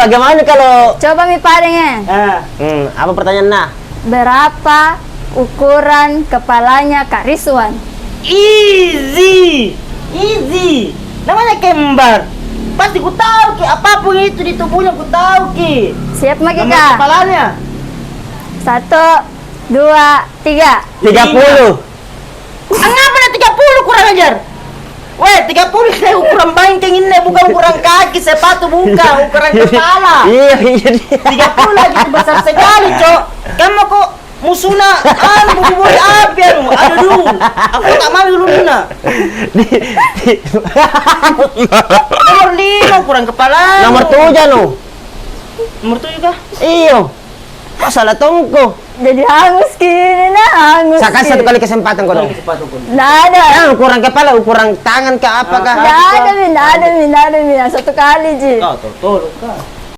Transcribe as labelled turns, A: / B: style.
A: Bagaimana kalau
B: Coba mi padanya.
A: apa pertanyaan nah?
B: Berapa ukuran kepalanya Kak Rizwan?
C: Easy. Namanya kembar. Pasti ku tahu ki, apapun itu di tubuhnya ku tahu ki.
B: Siap Maki
C: Nama
B: Kak?
C: kepalanya.
B: 1, 2, 3.
A: 30.
C: Ngapa ada 30 kurang ajar? Weh, 30 saya ukuran bangkeng ini bukan ukuran kaki, sepatu bukan, ukuran kepala.
A: Iya.
C: 30 lagi itu besar sekali, Cok. Kamu kok musuna bubur api anu. Aduh dulu. Aku tak mau dulu Nina. Nomor 5 ukuran kepala.
A: Nomor 7 no.
C: Nomor 7 kah?
A: Iyo. Masalah tongko.
B: Jadi hangus gini nah, hangus.
A: Saya kasih
B: gini.
A: 1 kali kesempatan kau dong.
C: Sepatu pun.
B: Nggak ada.
A: Ukuran kepala, ukuran tangan ke apakah?
B: Nggak ada mi. 1 kali Ji.
C: Tuh, kah?